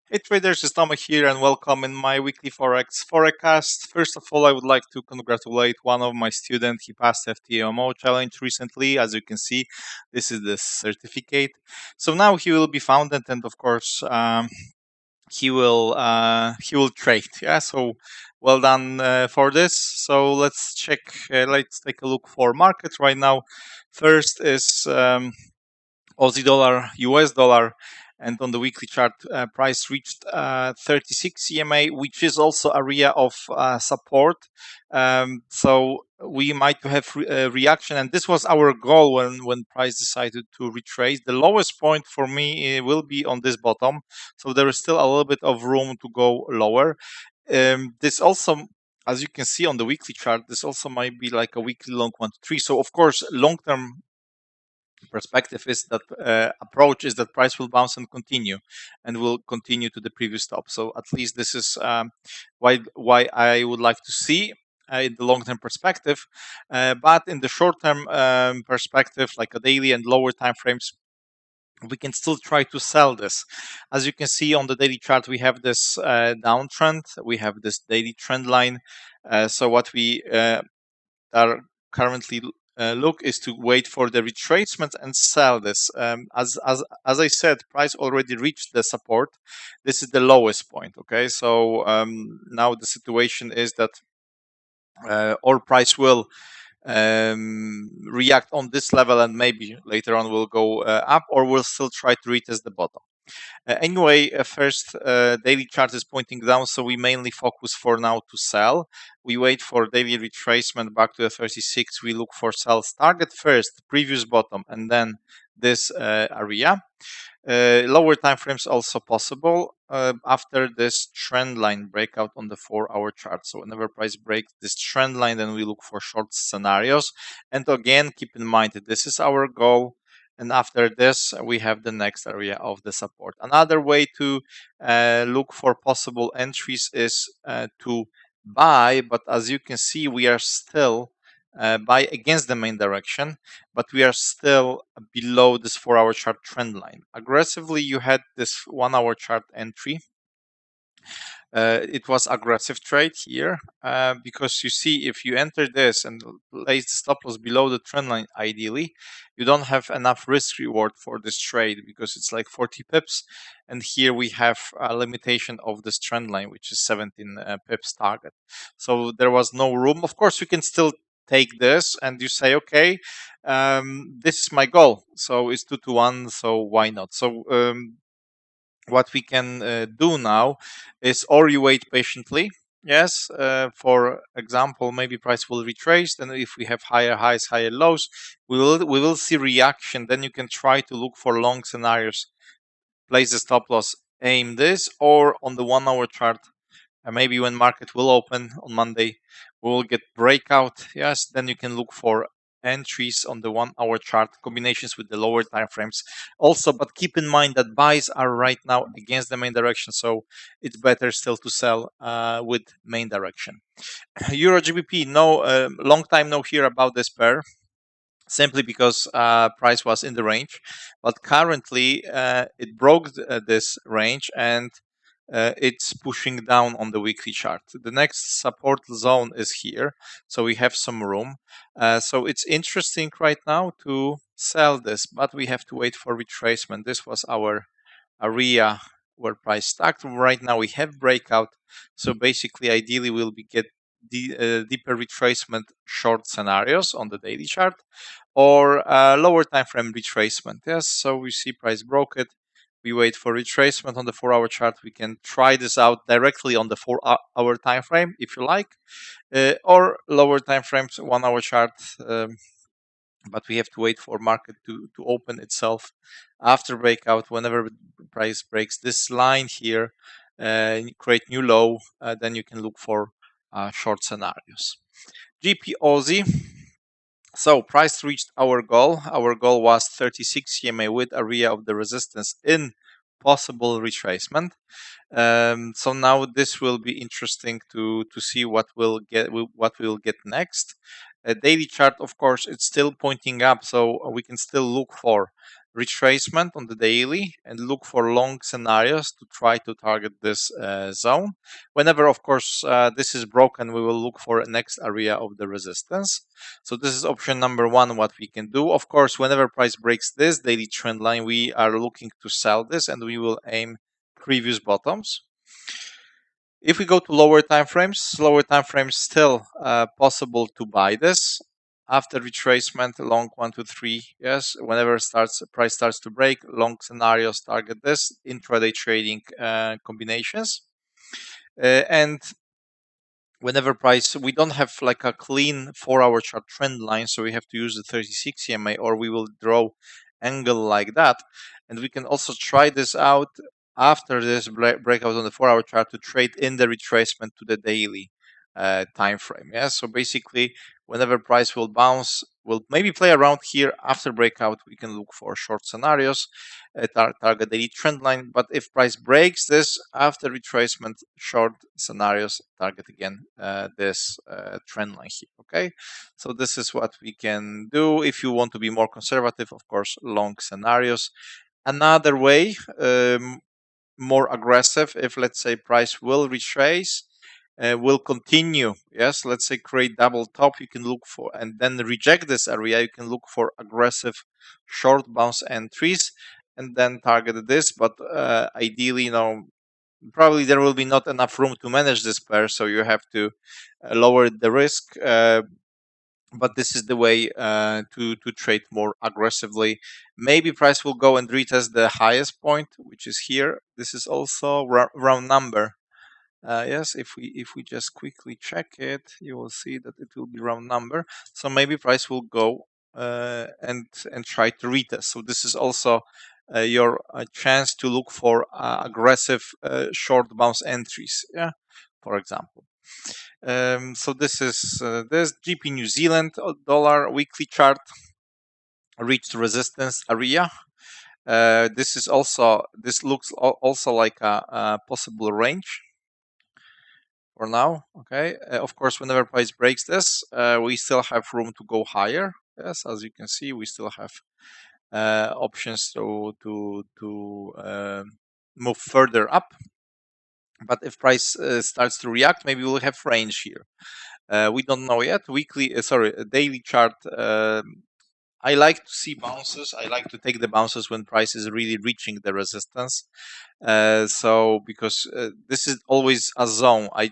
Hey traders, it's Tomek here and welcome in my weekly Forex Forecast. First of all, I would like to congratulate one of my students. He passed FTMO challenge recently. As you can see, this is the certificate. So now he will be founded and of course he will trade. Yeah, so well done for this. So let's check, let's take a look for markets right now. First is Aussie dollar, US dollar, and on the weekly chart, price reached 36 EMA, which is also area of support. So we might have a reaction, and this was our goal when price decided to retrace. The lowest point for me will be on this bottom, so there is still a little bit of room to go lower. This also, as you can see on the weekly chart, this also might be like a weekly long 1 to 3. So of course, long term perspective is that approach is that price will bounce and continue will continue to the previous top. So at least this is why I would like to see in the long-term perspective, but in the short-term perspective, like a daily and lower time frames, we can still try to sell this. As you can see on the daily chart, we have this downtrend, we have this daily trend line. So what we are currently look is to wait for the retracement and sell this. As I said, price already reached the support. This is the lowest point. Okay, so now the situation is that our price will react on this level and maybe later on will go up, or we'll still try to retest the bottom. Anyway, first daily chart is pointing down, so we mainly focus for now to sell. We wait for daily retracement back to the 36. We look for sales target first, previous bottom, and then this area. Lower time frames also possible after this trend line breakout on the 4-hour chart. So whenever price breaks this trend line, then we look for short scenarios. And again, keep in mind that this is our goal. And after this, we have the next area of the support. Another way to look for possible entries is to buy, but as you can see, we are still buy against the main direction, but we are still below this 4-hour chart trend line. Aggressively, you had this 1-hour chart entry. It was aggressive trade here because you see, if you enter this and place stop loss below the trend line, ideally, you don't have enough risk reward for this trade because it's like 40 pips. And here we have a limitation of this trend line, which is 17 pips target. So there was no room. Of course, you can still take this and you say, okay, this is my goal. So it's 2 to 1. So why not? So what we can do now is, or you wait patiently. Yes, for example, maybe price will retrace. Then if we have higher highs, higher lows, we will see reaction. Then you can try to look for long scenarios, place the stop loss, aim this, or on the 1-hour chart, maybe when market will open on Monday, we will get breakout. Yes, then you can look for entries on the 1-hour chart, combinations with the lower time frames also. But keep in mind that buys are right now against the main direction, so it's better still to sell with main direction. EURGBP, no, long time no hear about this pair, simply because price was in the range, but currently it broke this range and it's pushing down on the weekly chart. The next support zone is here, so we have some room. So it's interesting right now to sell this, but we have to wait for retracement. This was our area where price stacked. Right now we have breakout, so basically ideally we'll be get deeper retracement short scenarios on the daily chart, or lower time frame retracement. Yes, so we see price broke it. We wait for retracement on the 4-hour chart. We can try this out directly on the 4-hour time frame if you like, or lower time frames 1-hour chart. But we have to wait for market to open itself after breakout. Whenever price breaks this line here, create new low, then you can look for short scenarios. GBPAUD. So price reached our goal. Our goal was 36 EMA with area of the resistance in possible retracement. So now this will be interesting to see what we'll get next. A daily chart, of course, it's still pointing up, so we can still look for retracement on the daily and look for long scenarios to try to target this zone. Whenever, of course, this is broken, we will look for a next area of the resistance. So this is option number one, what we can do. Of course, whenever price breaks this daily trend line, we are looking to sell this and we will aim previous bottoms. If we go to lower time frames still possible to buy this after retracement, long 1 to 3. Yes, whenever price starts to break, long scenarios target this intraday trading combinations. And whenever price, we don't have like a clean 4-hour chart trend line, so we have to use the 36 EMA, or we will draw angle like that. And we can also try this out after this breakout on the 4-hour chart to trade in the retracement to the daily time frame. Yeah, so basically whenever price will bounce, we'll maybe play around here. After breakout, we can look for short scenarios, target daily trend line. But if price breaks this after retracement, short scenarios target again this trend line here. Okay, so this is what we can do. If you want to be more conservative, of course, long scenarios. Another way, more aggressive, if let's say price will retrace, will continue, yes, let's say create double top, you can look for, and then reject this area, you can look for aggressive short bounce entries and then target this. But ideally, probably there will be not enough room to manage this pair, so you have to lower the risk. But this is the way to trade more aggressively. Maybe price will go and retest the highest point, which is here. This is also round number. Yes, if we just quickly check it, you will see that it will be round number. So maybe price will go and try to retest. So this is also your chance to look for aggressive short bounce entries. Yeah, for example. So this is this GP New Zealand dollar weekly chart reached resistance area. This looks also like a possible range for now. Okay, of course, whenever price breaks this, we still have room to go higher. Yes, as you can see, we still have options to move further up. But if price starts to react, maybe we'll have range here. We don't know yet. Daily chart. I like to see bounces. I like to take the bounces when price is really reaching the resistance. So because this is always a zone, I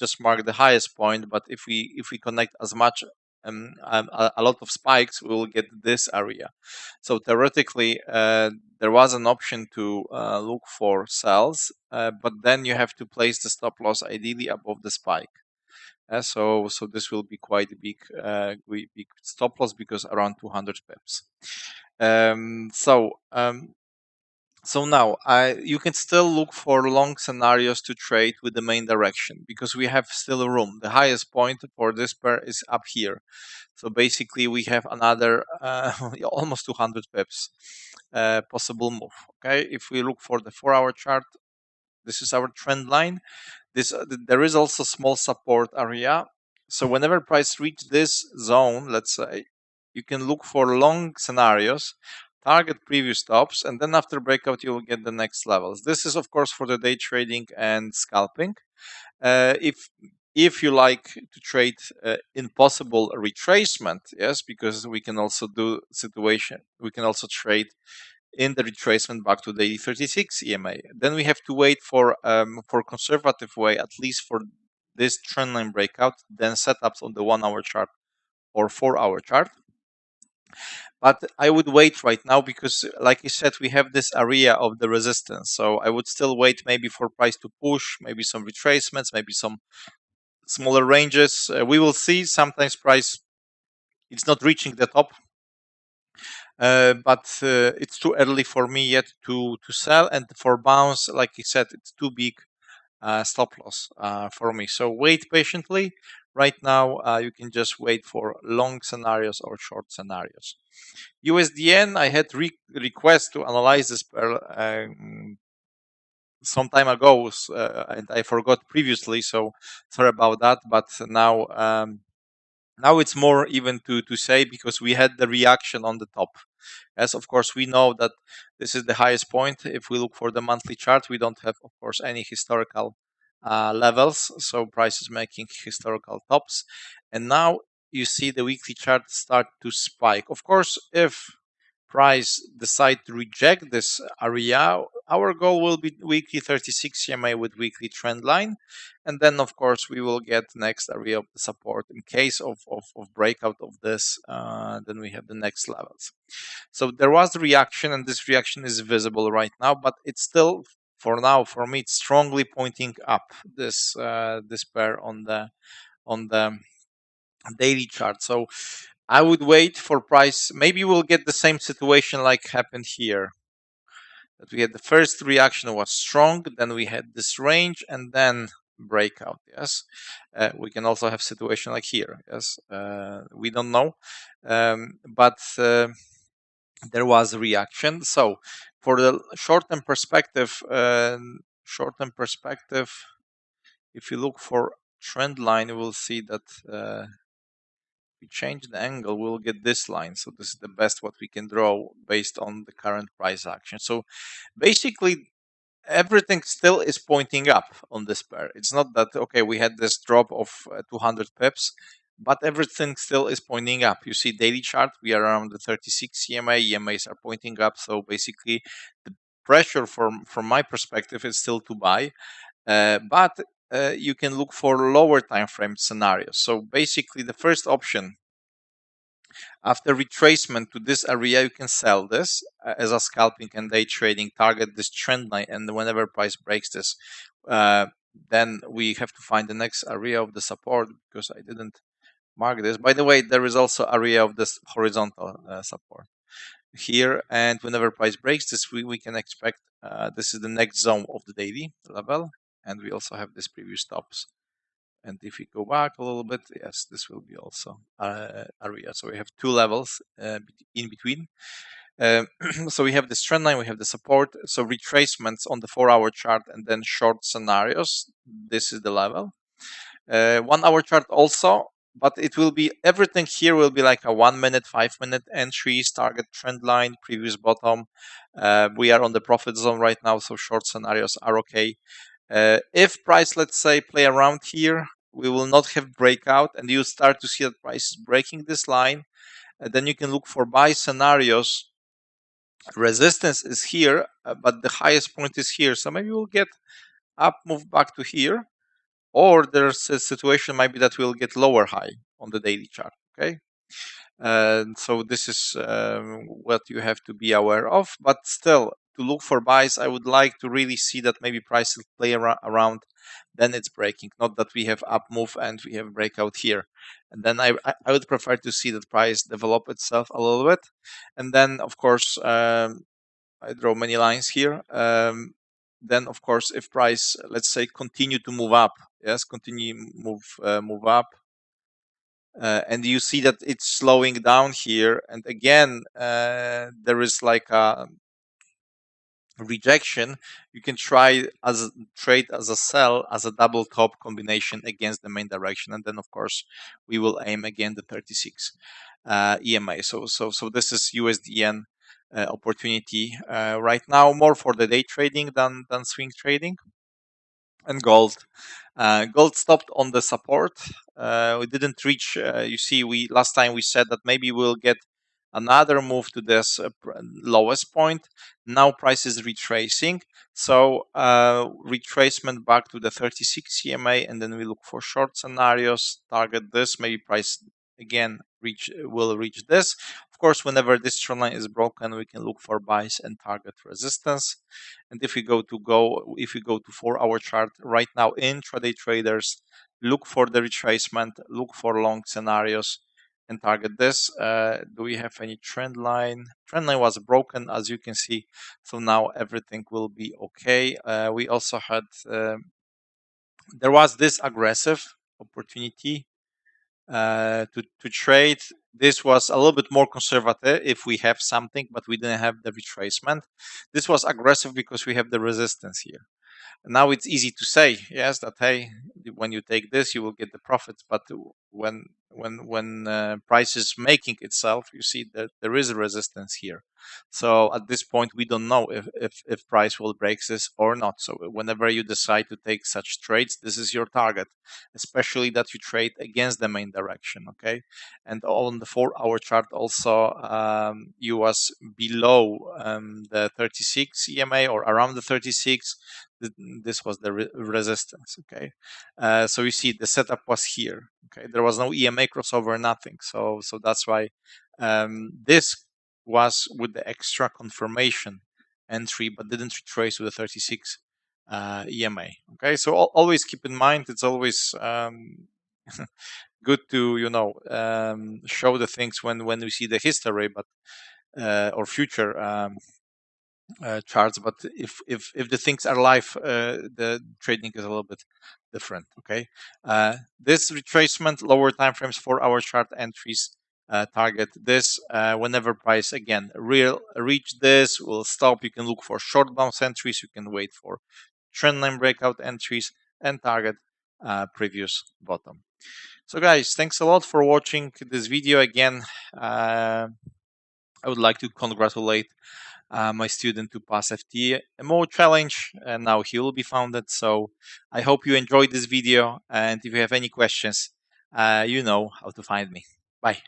just mark the highest point. But if we connect as much a lot of spikes, we will get this area. So theoretically, there was an option to look for sells, but then you have to place the stop loss ideally above the spike. So this will be quite a big stop loss, because around 200 pips. So now you can still look for long scenarios to trade with the main direction, because we have still room. The highest point for this pair is up here. So basically we have another almost 200 pips possible move. Okay, if we look for the 4-hour chart, this is our trend line. There is also small support area. So whenever price reach this zone, let's say, you can look for long scenarios, target previous stops, and then after breakout you will get the next levels. This is of course for the day trading and scalping. If you like to trade in possible retracement, yes, because we can also trade in the retracement back to daily 36 EMA. Then we have to wait for conservative way, at least for this trendline breakout, then setups on the 1-hour chart or 4-hour chart. But I would wait right now, because like I said, we have this area of the resistance. So I would still wait maybe for price to push, maybe some retracements, maybe some smaller ranges. We will see. Sometimes price, it's not reaching the top. But it's too early for me yet to sell, and for bounce, like I said, it's too big stop loss for me. So wait patiently. Right now, you can just wait for long scenarios or short scenarios. USDN, I had request to analyze this pair some time ago, and I forgot previously, so sorry about that. But now Now it's more even to say, because we had the reaction on the top. As of course we know that this is the highest point. If we look for the monthly chart, we don't have, of course, any historical levels, so price is making historical tops. And now you see the weekly chart start to spike. Of course, if price decide to reject this area, our goal will be weekly 36 EMA with weekly trend line, and then of course we will get next area of the support. In case of breakout of this, then we have the next levels. So there was the reaction, and this reaction is visible right now, but it's still, for now, for me, it's strongly pointing up, this this pair on the daily chart. So I would wait for price. Maybe we'll get the same situation like happened here. That we had the first reaction was strong, then we had this range, and then breakout. Yes, we can also have situation like here. Yes, we don't know, but there was a reaction. So for the short-term perspective, if you look for trend line, you will see that we change the angle, we'll get this line. So this is the best what we can draw based on the current price action. So basically everything still is pointing up on this pair. It's not that, okay, we had this drop of 200 pips, but everything still is pointing up. You see daily chart, we are around the 36 EMA. EMAs are pointing up. So basically the pressure from my perspective is still to buy, but you can look for lower time frame scenarios. So basically the first option, after retracement to this area, you can sell this as a scalping and day trading, target this trend line, and whenever price breaks this, then we have to find the next area of the support, because I didn't mark this. By the way, there is also area of this horizontal support here, and whenever price breaks this, we can expect this is the next zone of the daily level, and we also have this previous stops. And if we go back a little bit, yes, this will be also area. So we have two levels in between. So we have this trend line, we have the support. So retracements on the 4-hour chart, and then short scenarios. This is the level. 1-hour chart also, but it will be, everything here will be like a 1 minute, 5 minute entries, target trend line, previous bottom. We are on the profit zone right now, so short scenarios are okay. If price, let's say, play around here, we will not have breakout, and you start to see that price is breaking this line. Then you can look for buy scenarios. Resistance is here, but the highest point is here. So maybe we'll get up, move back to here, or there's a situation maybe that we'll get lower high on the daily chart. Okay. So this is what you have to be aware of. But still, to look for buys, I would like to really see that maybe price will play around, then it's breaking. Not that we have up move and we have breakout here. And then I would prefer to see that price develop itself a little bit. And then, of course, I draw many lines here. Then, of course, if price, let's say, continue to move up, yes, continue move up, and you see that it's slowing down here, and again there is like a rejection, you can try as trade as a sell, as a double top combination against the main direction, and then of course we will aim again the 36 EMA. So this is USDN opportunity right now, more for the day trading than swing trading. And gold. Gold stopped on the support. We didn't reach. You see, we last time we said that maybe we'll get another move to this lowest point. Now price is retracing. So retracement back to the 36 EMA, and then we look for short scenarios. Target this. Maybe price again will reach this. Of course, whenever this trend line is broken, we can look for buys and target resistance. And if we go to 4-hour chart right now, intraday traders, look for the retracement, look for long scenarios, and target this. Do we have any trend line? Trend line was broken, as you can see. So now everything will be okay. We also had there was this aggressive opportunity to trade. This was a little bit more conservative if we have something, but we didn't have the retracement. This was aggressive because we have the resistance here. Now it's easy to say, yes, that hey, when you take this, you will get the profits. But when when price is making itself, you see that there is a resistance here. So at this point, we don't know if price will break this or not. So whenever you decide to take such trades, this is your target, especially that you trade against the main direction. Okay, and on the 4-hour chart also, you was below the 36 EMA or around the 36. This was the resistance. Okay, so you see the setup was here. Okay, there was no EMA crossover, nothing. So that's why this was with the extra confirmation entry, but didn't retrace with the 36 EMA. Okay, so always keep in mind, it's always good to show the things when we see the history, but or future charts. But if the things are live, the trading is a little bit different. Okay, this retracement, lower time frames, 4-hour chart entries, target this whenever price again reach this, will stop. You can look for short bounce entries, you can wait for trendline breakout entries, and target previous bottom. So guys, thanks a lot for watching this video again. I would like to congratulate my student to pass FTMO challenge, and now he will be founded. So I hope you enjoyed this video, and if you have any questions, you know how to find me. Bye.